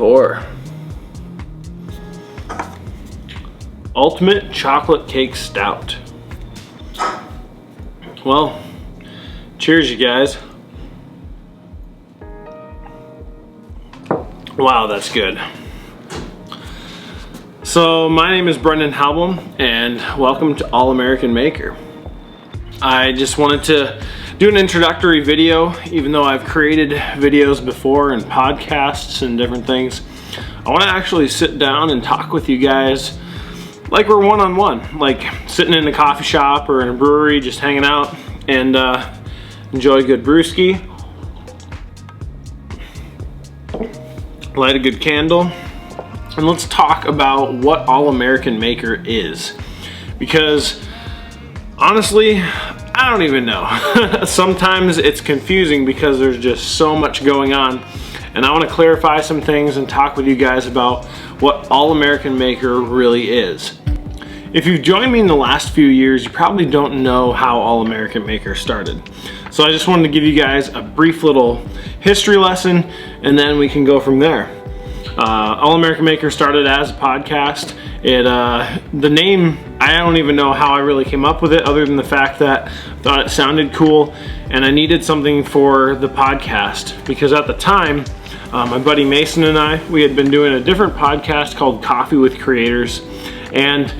pour. Ultimate Chocolate Cake Stout. Well, cheers you guys. Wow, that's good. So my name is Brendan Halbum and welcome to All American Maker. I just wanted to do an introductory video, even though I've created videos before and podcasts and different things. I want to actually sit down and talk with you guys like we're one-on-one, like sitting in a coffee shop or in a brewery, just hanging out and enjoy a good brewski, light a good candle, and let's talk about what All American Maker is. Because honestly, I don't even know. Sometimes it's confusing because there's just so much going on, and I want to clarify some things and talk with you guys about what All American Maker really is. If you've joined me in the last few years, you probably don't know how All American Maker started. So I just wanted to give you guys a brief little history lesson, and then we can go from there. All American Maker started as a podcast. The name, I don't even know how I really came up with it, other than the fact that I thought it sounded cool and I needed something for the podcast, because at the time, my buddy Mason and I, we had been doing a different podcast called Coffee with Creators, and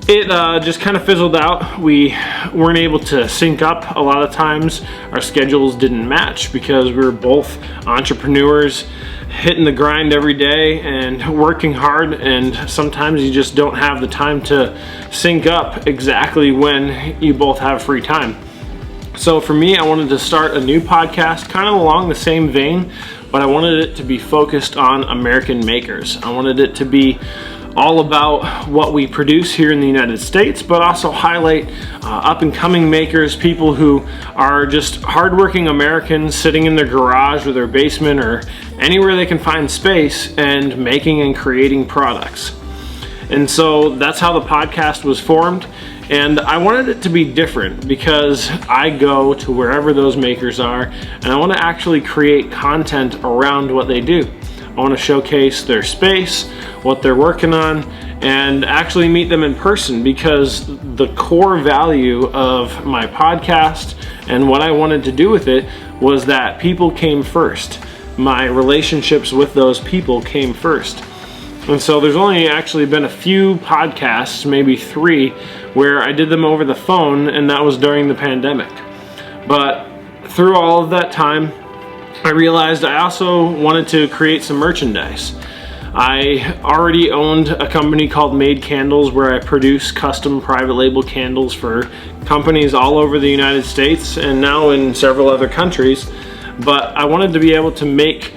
it just kind of fizzled out. We weren't able to sync up a lot of times. Our schedules didn't match because we were both entrepreneurs, hitting the grind every day and working hard, and sometimes you just don't have the time to sync up exactly when you both have free time. So for me, I wanted to start a new podcast kind of along the same vein, but I wanted it to be focused on American makers. I wanted it to be all about what we produce here in the United States, but also highlight up-and-coming makers, people who are just hardworking Americans sitting in their garage or their basement or anywhere they can find space and making and creating products. And so that's how the podcast was formed. And I wanted it to be different because I go to wherever those makers are, and I want to actually create content around what they do. I want to showcase their space, what they're working on, and actually meet them in person, because the core value of my podcast and what I wanted to do with it was that people came first. My relationships with those people came first. And so there's only actually been a few podcasts, maybe 3, where I did them over the phone, and that was during the pandemic. But through all of that time, I realized I also wanted to create some merchandise. I already owned a company called Made Candles, where I produce custom private label candles for companies all over the United States and now in several other countries. But I wanted to be able to make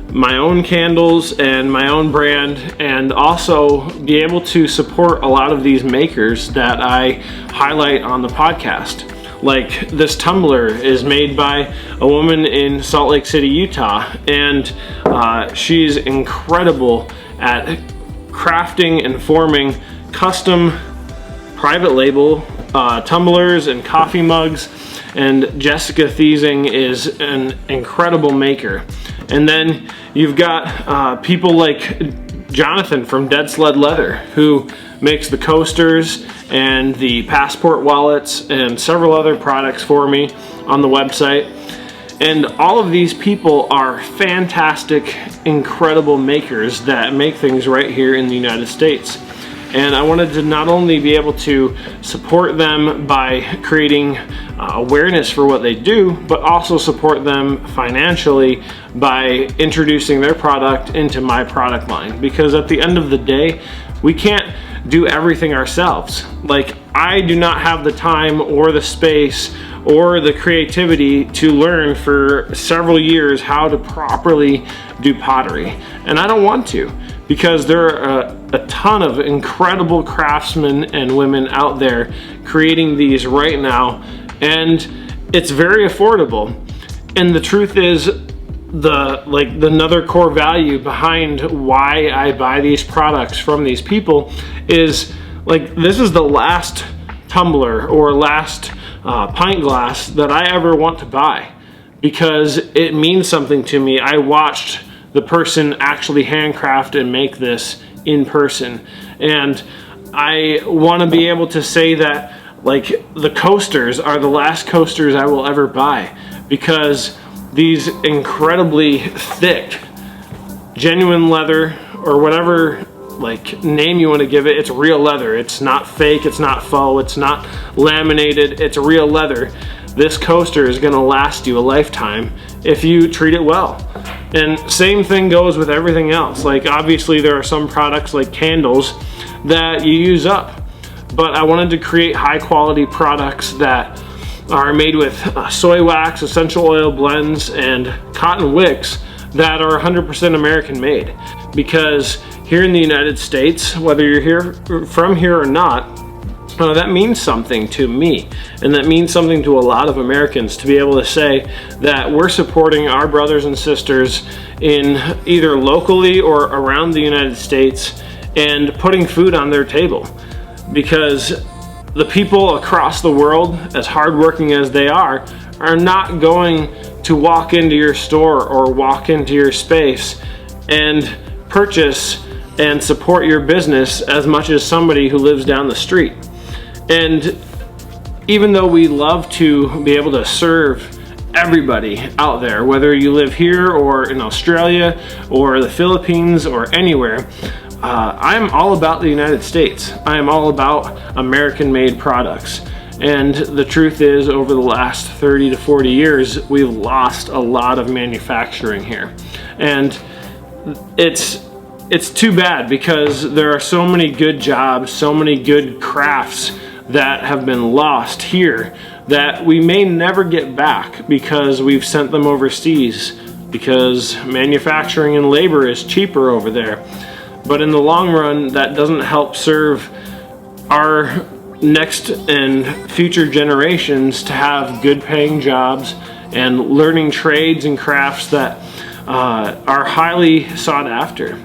my own candles and my own brand, and also be able to support a lot of these makers that I highlight on the podcast. Like this tumbler is made by a woman in Salt Lake City, Utah, and she's incredible at crafting and forming custom private label tumblers and coffee mugs. And Jessica Thiesing is an incredible maker. And then you've got people like Jonathan from Dead Sled Leather, who makes the coasters and the passport wallets and several other products for me on the website. And all of these people are fantastic, incredible makers that make things right here in the United States. And I wanted to not only be able to support them by creating awareness for what they do, but also support them financially by introducing their product into my product line. Because at the end of the day, we can't do everything ourselves. Like, I do not have the time or the space or the creativity to learn for several years how to properly do pottery. And I don't want to, because there are a ton of incredible craftsmen and women out there creating these right now, and it's very affordable. And the truth is, another core value behind why I buy these products from these people is, like, this is the last tumbler or last pint glass that I ever want to buy, because it means something to me. I watched the person actually handcraft and make this in person. And I want to be able to say that, like, the coasters are the last coasters I will ever buy, because these incredibly thick, genuine leather, or whatever like name you want to give it, it's real leather. It's not fake, it's not faux, it's not laminated, it's real leather. This coaster is going to last you a lifetime if you treat it well. And same thing goes with everything else. Like, obviously there are some products like candles that you use up, but I wanted to create high quality products that are made with soy wax, essential oil blends, and cotton wicks that are 100% American made. Because here in the United States, whether you're from here or not, that means something to me, and that means something to a lot of Americans, to be able to say that we're supporting our brothers and sisters in either locally or around the United States and putting food on their table. Because the people across the world, as hardworking as they are not going to walk into your store or walk into your space and purchase and support your business as much as somebody who lives down the street. And even though we love to be able to serve everybody out there, whether you live here or in Australia or the Philippines or anywhere, I'm all about the United States. I am all about American-made products. And the truth is, over the last 30 to 40 years, we've lost a lot of manufacturing here. And it's too bad, because there are so many good jobs, so many good crafts that have been lost here that we may never get back because we've sent them overseas, because manufacturing and labor is cheaper over there. But in the long run, that doesn't help serve our next and future generations to have good paying jobs and learning trades and crafts that are highly sought after.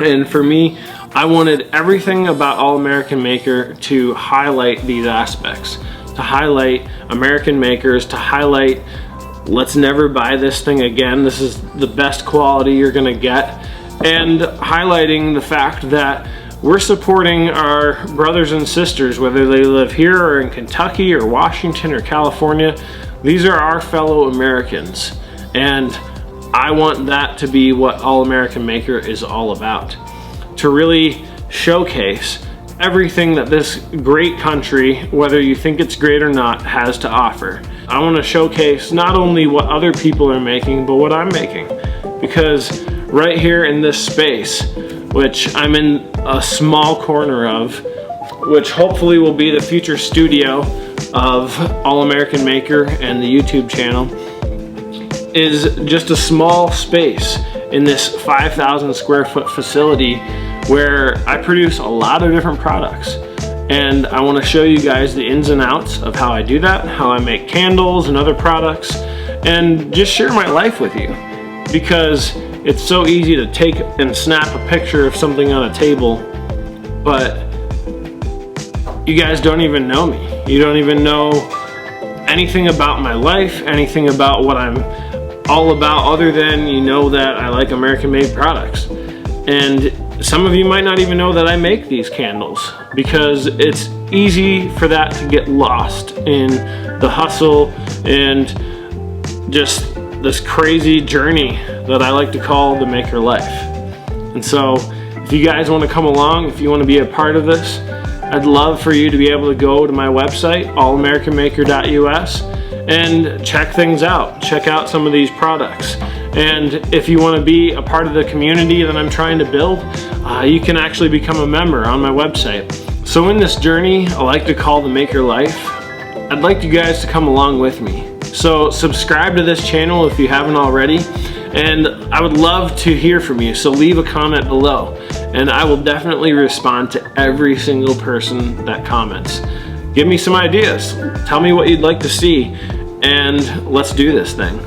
And for me, I wanted everything about All American Maker to highlight these aspects, to highlight American makers, to highlight, let's never buy this thing again, this is the best quality you're gonna get, and highlighting the fact that we're supporting our brothers and sisters, whether they live here or in Kentucky or Washington or California. These are our fellow Americans, and I want that to be what All American Maker is all about. To really showcase everything that this great country, whether you think it's great or not, has to offer. I want to showcase not only what other people are making, but what I'm making. Because right here in this space, which I'm in a small corner of, which hopefully will be the future studio of All American Maker and the YouTube channel, is just a small space in this 5,000 square foot facility where I produce a lot of different products. And I want to show you guys the ins and outs of how I do that, how I make candles and other products, and just share my life with you. Because it's so easy to take and snap a picture of something on a table, but you guys don't even know me. You don't even know anything about my life, anything about what I'm all about, other than you know that I like American-made products. And some of you might not even know that I make these candles, because it's easy for that to get lost in the hustle and just this crazy journey that I like to call the maker life. And so if you guys want to come along, if you want to be a part of this, I'd love for you to be able to go to my website, allamericanmaker.us, and check things out. Check out some of these products. And if you want to be a part of the community that I'm trying to build, you can actually become a member on my website. So in this journey I like to call the maker life, I'd like you guys to come along with me. So subscribe to this channel if you haven't already, and I would love to hear from you. So leave a comment below, and I will definitely respond to every single person that comments. Give me some ideas. Tell me what you'd like to see, and let's do this thing.